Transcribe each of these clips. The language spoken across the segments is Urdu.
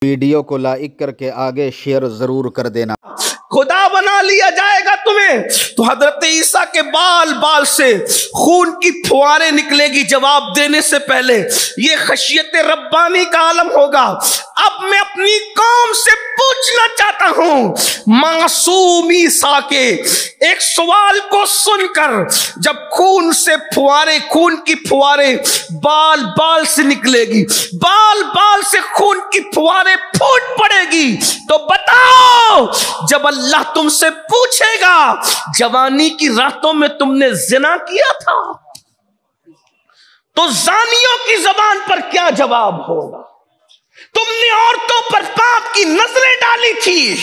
ویڈیو کو لائک کر کے آگے شیئر ضرور کر دینا۔ خدا بنا لیا جائے گا تمہیں تو حضرت عیسیٰ کے بال بال سے خون کی پھواریں نکلے گی جواب دینے سے پہلے۔ یہ خشیت ربانی کا عالم ہوگا۔ اب میں اپنی قوم سے پوچھنا چاہتا ہوں، معصوم عیسیٰ کے ایک سوال کو سن کر جب خون کی پھواریں بال بال سے نکلے گی، بال بال سے خون کی پھواریں پھوٹ پڑے گی، تو بتاؤ جب اللہ تم سے پوچھے گا جوانی کی راتوں میں تم نے زنا کیا تھا تو زانیوں کی زبان پر کیا جواب ہوگا؟ تم نے عورتوں پر پاپ کی نظریں ڈالی تھی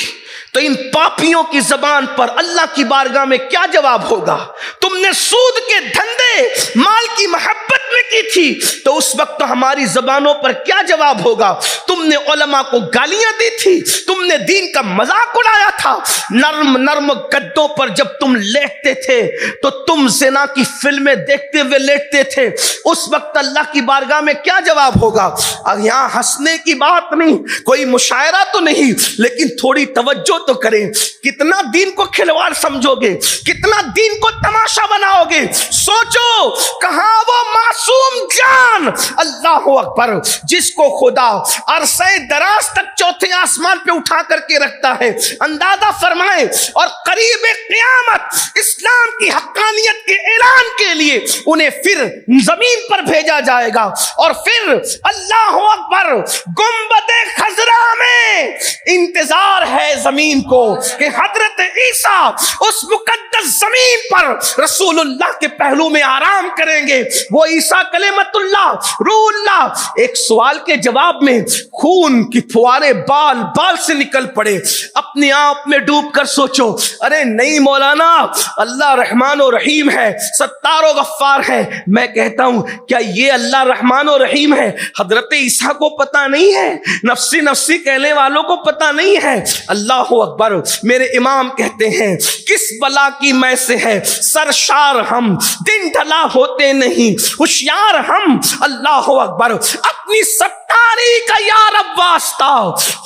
تو ان پاپیوں کی زبان پر اللہ کی بارگاہ میں کیا جواب ہوگا؟ تم نے سود کے دھندے مال کی محبت میں کی تھی تو اس وقت ہماری زبانوں پر کیا جواب ہوگا؟ تم نے علماء کو گالیاں دی تھی، تم نے دین کا مذاق اڑایا تھا، نرم نرم گدوں پر جب تم لیٹتے تھے تو تم زنا کی فلمیں دیکھتے ہوئے لیٹتے تھے، اس وقت اللہ کی بارگاہ میں کیا جواب ہوگا؟ اب یہاں ہنسنے کی بات نہیں، کوئی مشاعرہ تو نہیں، لیکن تھوڑی توجہ تو کریں۔ کتنا دین کو کھلواڑ سمجھو گے، کتنا دین کو تماشا بناؤ گے؟ سوچو کہاں وہ معصوم جان، اللہ اکبر، جس کو خدا عرصہ دراز تک چوتھے آسمان پہ اٹھا کر کے رکھتا ہے۔ اندازہ فرمائیں، اور قریب قیامت اسلام کی حقانیت کے اعلان کے لیے انہیں پھر زمین پر بھیجا جائے گا، اور پھر اللہ اکبر گنبد خضرا میں انتظار ہے زمین کو کہ حضرت عیسیٰ اس مقدس زمین پر رسول اللہ کے پہلو میں آرام کریں گے۔ وہ عیسیٰ کلمت اللہ روح اللہ ایک سوال کے جواب میں خون کی پھوارے بال بال سے نکل پڑے۔ اپنے آپ میں ڈوب کر سوچو، ارے نہیں مولانا، اللہ رحمان و رحیم ہے، ستار و غفار ہے۔ میں کہتا ہوں کیا یہ اللہ رحمان و رحیم ہے حضرت عیسیٰ کو پتا نہیں ہے؟ نفسی نفسی کہنے والوں کو پتا نہیں ہے؟ اللہ اکبر، میرے امام کہتے ہیں کس بلا کی میں سے ہے سرشار ہم، دن ڈھلا ہوتے نہیں ہوشیار ہم، اللہ اکبر، اپنی ستاری کا یا رب واسطہ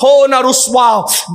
ہو نہ رسوا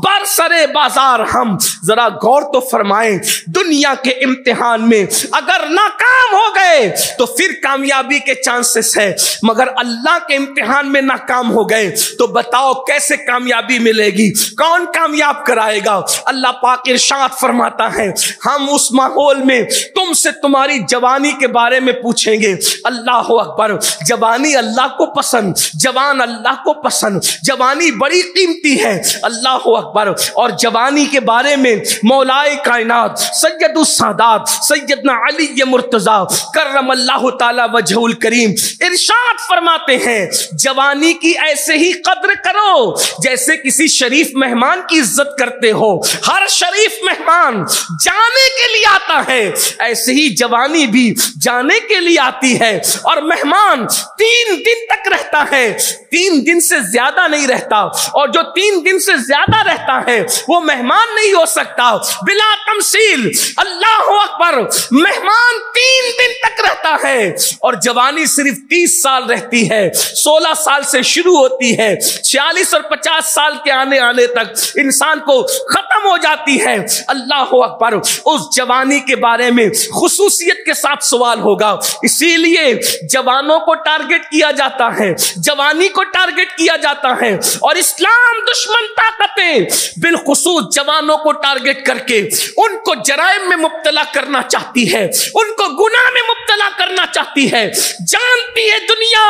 برسرے بازار ہم۔ ذرا غور تو فرمائیں، دنیا کے امتحان میں اگر ناکام ہو گئے تو پھر کامیابی کے چانسز ہے، مگر اللہ کے امتحان میں ناکام ہو گئے تو بتاؤ کیسے کامیابی ملے گی؟ کون کامیاب کرائے گا؟ اللہ پاک ارشاد فرماتا ہے ہم اس ماحول میں تم سے تمہاری جوانی کے بارے میں پوچھیں گے۔ اللہ اکبر، جوانی اللہ کو پسند، جوان اللہ کو پسند، جوانی بڑی قیمتی ہے، اللہ اکبر۔ اور جوانی کے بارے میں مولائے کائنات سید السادات سیدنا علی مرتضیٰ کرم اللہ تعالی وجہ الکریم ارشاد فرماتے ہیں جوانی کی ایسے ہی قدر کرو جیسے کسی شریف مہمان کی عزت کرتے ہو۔ ہر شریف مہمان جانے کے لیے آتا ہے، ایسے ہی جوانی بھی جانے کے لیے آتی ہے، اور مہمان 3 دن تک رہتا ہے، 3 دن سے زیادہ نہیں رہتا، اور جو 3 دن سے زیادہ رہتا ہے وہ مہمان نہیں ہو سکتا۔ بلا تمثیل، اللہ اکبر، مہمان 3 دن تک رہتا ہے، اور جوانی صرف 30 سال رہتی ہے، 16 سال سے شروع ہوتی ہے، 46 اور 50 سال کے آنے تک انسان کو ختم ہو جاتی ہے۔ اللہ اکبر، اس جوانی کے بارے میں خصوصیت کے ساتھ سوال ہوگا، اسی لیے جوانوں کو ٹارگٹ کیا جاتا ہے، جوانی کو ٹارگٹ کیا جاتا ہے، اور اسلام دشمن طاقتیں بالخصوص جوانوں کو ٹارگٹ کر کے ان کو جرائم میں مبتلا کرنا چاہتی ہے، ان کو گناہ میں مبتلا کرنا چاہتی ہے۔ جانتی ہے دنیا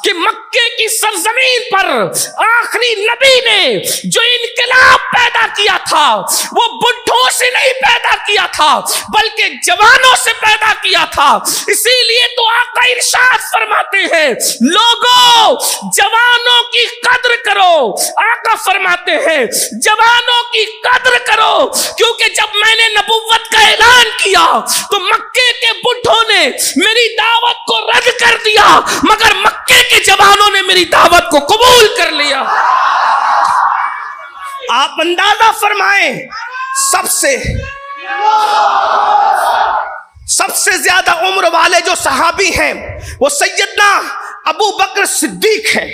کہ مکے کی سرزمین پر آخری نبی نے جو انقلاب پیدا کیا تھا وہ بڈھوں سے نہیں پیدا کیا تھا بلکہ جوانوں سے پیدا کیا تھا۔ اسی لیے تو آقا ارشاد فرماتے ہیں لوگوں جوانوں کی قدر کرو، آقا فرماتے ہیں جوانوں کی قدر کرو، کیونکہ جب میں نے نبوت کا اعلان کیا تو مکے کے بڈھوں نے میری دعوت کو رد کر دیا، مگر مکے کے جوانوں نے میری دعوت کو قبول کر لیا۔ آپ اندازہ فرمائیں، سب سے زیادہ عمر والے جو صحابی ہیں وہ سیدنا ابو بکر صدیق ہیں،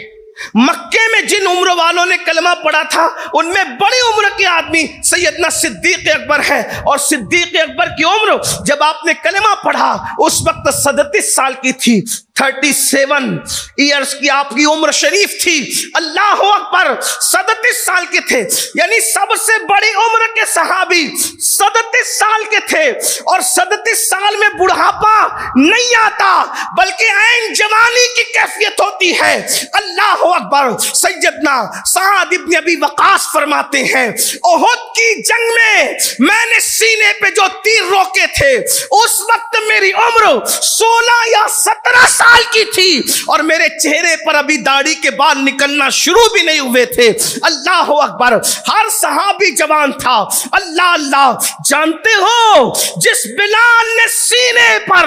مکے میں جن عمر والوں نے کلمہ پڑھا تھا ان میں بڑی عمر کے آدمی سیدنا صدیق اکبر ہے، اور صدیق اکبر کی عمر جب آپ نے کلمہ پڑھا اس وقت 37 سال کی تھی، 37 ایئرز کی آپ کی عمر شریف تھی۔ اللہ اکبر، 37 سال کے تھے، یعنی سب سے بڑی عمر کے صحابی 37 سال کے تھے، اور 37 سال میں بڑھاپا نہیں آتا بلکہ عین جوانی کی کیفیت ہوتی ہے۔ اللہ اکبر، سیدنا سعد ابن ابی وقاص فرماتے ہیں احد کی جنگ میں نے سینے پہ جو تیر روکے تھے اس وقت میری عمر 16 یا 17 سال کی تھی، اور میرے چہرے پر ابھی داڑھی کے بال نکلنا شروع بھی نہیں ہوئے تھے۔ اللہ اکبر، ہر صحابی جوان تھا۔ اللہ اللہ، جانتے ہو جس بلال نے سینے پر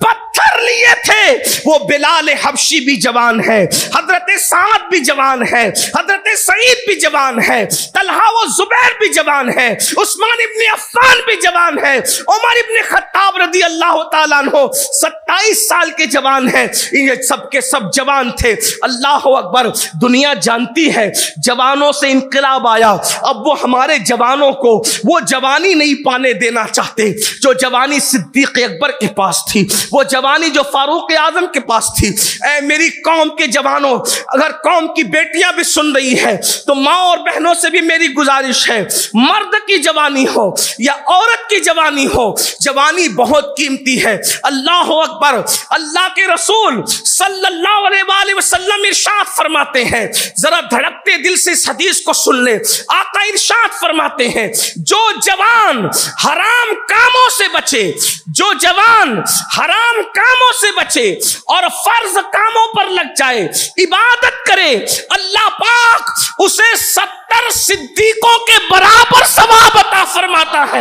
پتھر لیے تھے وہ بلال حبشی بھی جوان ہے، حضرت سعد بھی جوان ہے، حضرت سعید بھی جوان ہے، طلحہ و زبیر بھی جوان ہے، عثمان ابن عفان بھی جوان ہے، عمر ابن خطاب رضی اللہ تعالیٰ عنہ 27 سال کے جوان ہیں، یہ سب کے سب جوان تھے۔ اللہ اکبر، دنیا جانتی ہے جوانوں سے انقلاب آیا، اب وہ ہمارے جوانوں کو وہ جوانی نہیں پانے دینا چاہتے جو جوانی صدیق اکبر کے پاس تھی، وہ جوانی جو فاروق اعظم کے پاس تھی۔ اے میری قوم کے جوانوں، اگر قوم کی بیٹیاں بھی سن رہی ہے تو ماں اور بہنوں سے بھی میری گزارش ہے، مرد کی جوانی ہو یا عورت کی جوانی ہو، جوانی بہت قیمتی ہے۔ اللہ اکبر، اللہ کے رسول صلی اللہ علیہ وآلہ وسلم ارشاد فرماتے ہیں، ذرا دھڑکتے دل سے اس حدیث کو سن لے، آقا ارشاد فرماتے ہیں جو جوان حرام کاموں سے بچے، جو جوان حرام کاموں سے بچے اور فرض کاموں پر لگ جائے، عبادت کرے، اللہ پاک اسے 70 صدیقوں کے برابر ثواب عطا فرماتا ہے۔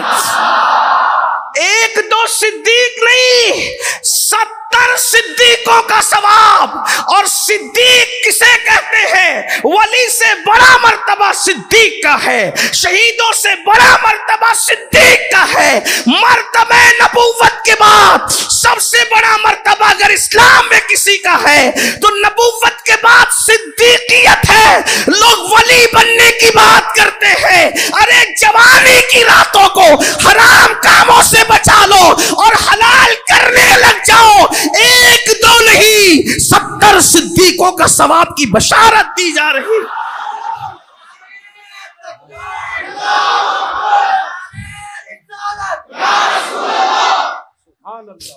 ایک دو صدیق نہیں، 70 صدیقوں کا ثواب۔ اور صدیق کسے کہتے ہیں؟ ولی سے بڑا مرتبہ صدیق کا ہے، شہیدوں سے بڑا مرتبہ صدیق کا ہے۔ مرتبہ نبوت کے بعد سب سے بڑا مرتبہ اگر اسلام میں کسی کا ہے تو نبوت کے بعد صدیقیت ہے۔ لوگ ولی بننے کی بات کرتے ہیں، ارے جوانی کی راتوں کو حرام کاموں سے بچا لو اور حلال کرنے لگ جاؤ۔ ایک دو نہیں، 70 صدیقوں کا ثواب کی بشارت دی جا رہی۔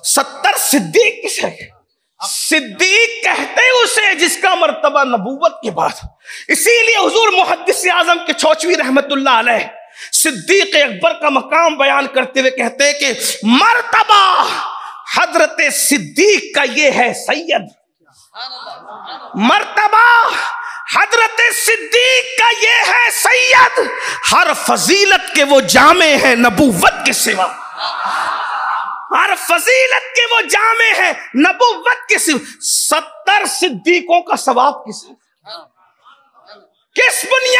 70 صدیق کسے؟ صدیق کہتے اسے جس کا مرتبہ نبوت کے بعد۔ اسی لیے حضور محدث اعظم کے چھوچوی رحمت اللہ علیہ صدیق اکبر کا مقام بیان کرتے ہوئے کہتے ہیں کہ مرتبہ حضرت صدیق کا یہ ہے سید، مرتبہ حضرت صدیق کا یہ ہے سید، ہر فضیلت کے وہ جامع ہیں نبوت کے سوا، ہر فضیلت کے وہ جامع ہیں نبوت کے سوا۔ 70 صدیقوں کا ثواب کس بنیاد